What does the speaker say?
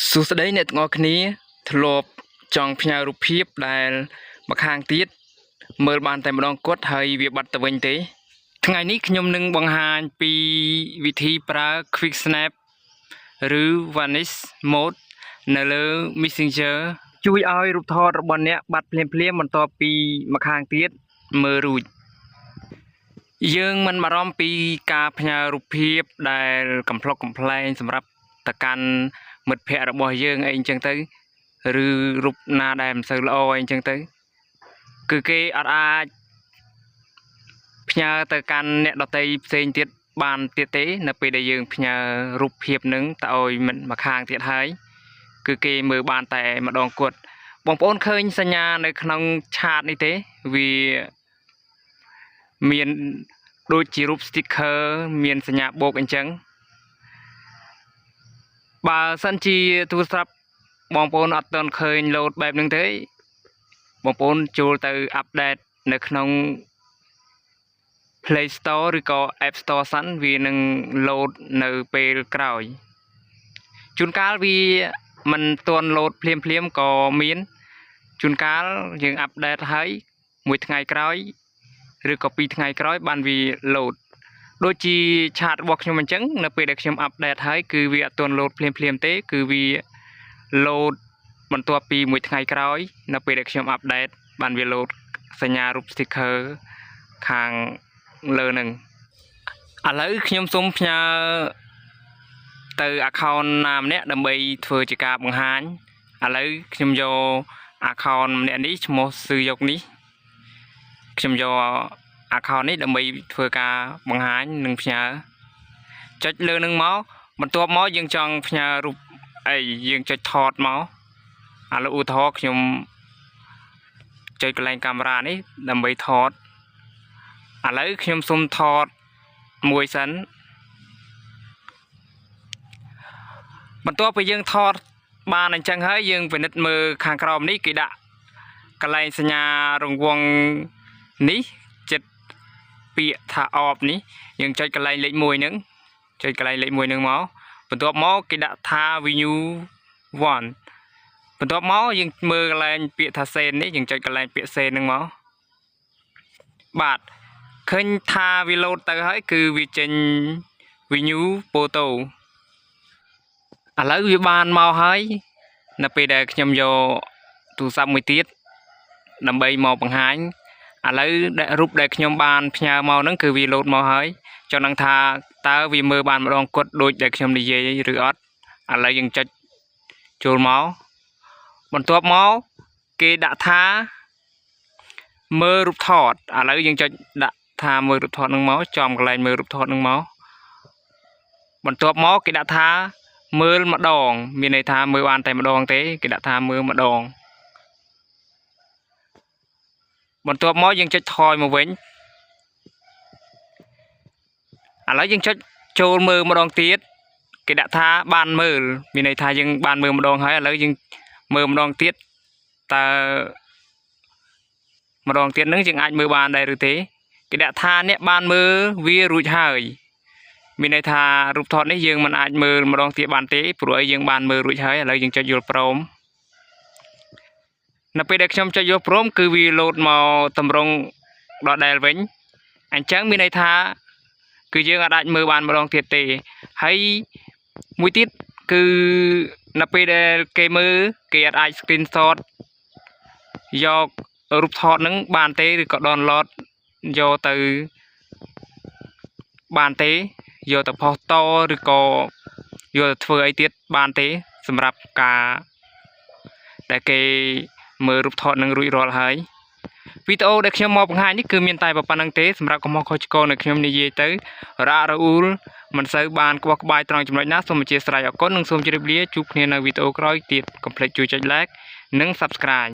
សួស្តីអ្នកទាំងអស់គ្នាធ្លាប់ចង់ផ្ញើរូបភាពដែលម្ខាងទៀតមើលបានតែម្ដងគត់ហើយវាបាត់ទៅវិញទេថ្ងៃនេះខ្ញុំនឹងបង្ហាញពីវិធីប្រើ Quick Snap ឬ Vanish Mode នៅលើ Messenger ជួយឲ្យរូបថតរបស់អ្នកបាត់ភ្លាមៗបន្ទាប់ពីម្ខាងទៀតមើលរួចយើងមិនបារម្ភពីការផ្ញើរូបភាពដែលកំប្លុកកំប្លែងសម្រាប់ទៅកាន់មិត្តភ័ក្តិរបស់យើងអីអញ្ចឹងទៅឬរូបណាដែលមិនសូវល្អអីអញ្ចឹងទៅគឺគេអត់អាចផ្ញើទៅកាន់អ្នកដទៃផ្សេងទៀតបានទៀតទេនៅពេលដែលយើងផ្ញើរូបភាពនឹងទៅឲ្យមិនមកខាងទៀតហើយគឺគេមើលបានតែម្ដងគត់បងប្អូនឃើញសញ្ញានៅក្នុងឆាតនេះទេវាមានដូចជារូប sticker មានសញ្ញាបូកអញ្ចឹងបើសិនជាទូរស័ព្ទបងប្អូនអត់ទាន់ឃើញលោតបែបហ្នឹងទេបងប្អូនចូលទៅអាប់ដេតនៅក្នុង Play Store ឬក៏ App Store សិនវានឹងលោតនៅពេលក្រោយជួនកាលវាមិនទាន់លោតភ្លាមក៏មានជួនកាលយើងអាប់ដេតហើយមួយថ្ងៃក្រោយឬក៏2ថ្ងៃក្រោយបានវាលោតដូចជាឆាតរបស់ខ្ញុំអញ្ចឹងនៅពេលដែលខ្ញុំអាប់ដេតហើយគឺវាអត់ទាន់លោតភ្លាមទេគឺវាលោតបន្ទាប់ពីមួយថ្ងៃក្រោយនៅពេលដែលខ្ញុំអាប់ដេតបានវាលោតសញ្ញារូប sticker ខាងលើនឹងឥឡូវខ្ញុំសូមផ្ញើទៅ account ណាម្នាក់ដើម្បីធ្វើជាការបង្ហាញឥឡូវខ្ញុំយក account ម្នាក់នេះឈ្មោះស៊ឺយកនេះខ្ញុំយក account នេះដើម្បីធ្វើការបង្ហាញនិងផ្ញើចុចលើនឹងមកបន្ទាប់មកយើងចង់ផ្ញើរូបអីយើងចុចថតមកឥឡូវឧទាហរណ៍ខ្ញុំចុចកន្លែងកាមេរ៉ានេះដើម្បីថតឥឡូវខ្ញុំសូមថតមួយសិនបន្ទាប់ពីយើងថតបានអញ្ចឹងហើយយើងពិនិត្យមើលខាងក្រោមនេះគេដាក់កន្លែងសញ្ញារង្វង់នេះចិត្តពាក្យថាអបនេះយើងចុចកន្លែងលេខ1ហ្នឹងចុចកន្លែងលេខ1ហ្នឹងមកបន្ទាប់មកគេដាក់ថា view 1បន្ទាប់មកយើងមើលកន្លែងពាក្យថា send នេះយើងចុចកន្លែងពាក្យ send ហ្នឹងមកបាទឃើញថាវាលោតទៅហើយគឺវាចេញ view photo ឥឡូវវាបានមកហើយនៅពេលដែលខ្ញុំយកទូរស័ព្ទមួយទៀតដើម្បីមកបង្ហាញឥឡូវរូបដែលខ្ញុំបានផ្ញើមកហ្នឹងគឺវាលោតមកហើយចង់ដឹងថាតើវាមើលបានម្ដងគត់ដូចដែលខ្ញុំនិយាយឬអត់ឥឡូវយើងចុចចូលមកបន្ទាប់មកគេដាក់ថាមើលរូបថតឥឡូវយើងចុចដាក់ថាមើលរូបថតនឹងមកចំកន្លែងមើលរូបថតនឹងមកបន្ទាប់មកគេដាក់ថាមើលម្ដងមានន័យថាមើលបានតែម្ដងទេគេដាក់ថាមើលម្ដងបន្ទាប់មកយើងចុចថយមកវិញឥឡូវយើងចុចចូលមើលម្ដងទៀតគេដាក់ថាបានមើលមានន័យថាយើងបានមើលម្ដងហើយឥឡូវយើងមើលម្ដងទៀតតើម្ដងទៀតនឹងយើងអាចមើលបានដែរឬទេគេដាក់ថាអ្នកបានមើលវារួចហើយមានន័យថារូបថតនេះយើងមិនអាចមើលម្ដងទៀតបានទេព្រោះអីយើងបានមើលរួចហើយឥឡូវយើងចុចយល់ព្រមនៅពេលដែលខ្ញុំចុចយល់ព្រមគឺវាលោតមកតម្រង់ដដែលវិញអញ្ចឹងមានន័យថាគឺយើងអាចមើលបានម្ដងទៀតទេហើយមួយទៀតគឺនៅពេលដែលគេមើលគេអាច screenshot យករូបថតនឹងបានទេឬក៏ download យកទៅបានទេយកទៅផុសតឬក៏យកទៅធ្វើអីទៀតបានទេសម្រាប់ការដែលគេមើលរូបថតនឹងរួចរាល់ហើយវីដេអូដែលខ្ញុំមកបង្ហាញនេះគឺមានតែប៉ុណ្្នឹងទេសម្រាប់កំហុសខុសឆ្គងនៅខ្ញុំនិយាយទៅរ៉ារ៉ាអ៊ូលមិនសូវបានក្បោះក្បាយត្រង់ចំណុចណាសូមអធិស្ឋានអរគុណនិងសូមជម្រាបលាជួបគ្នានៅវីដេអូក្រោយទៀតកុំភ្លេចជួយចុច like និង subscribe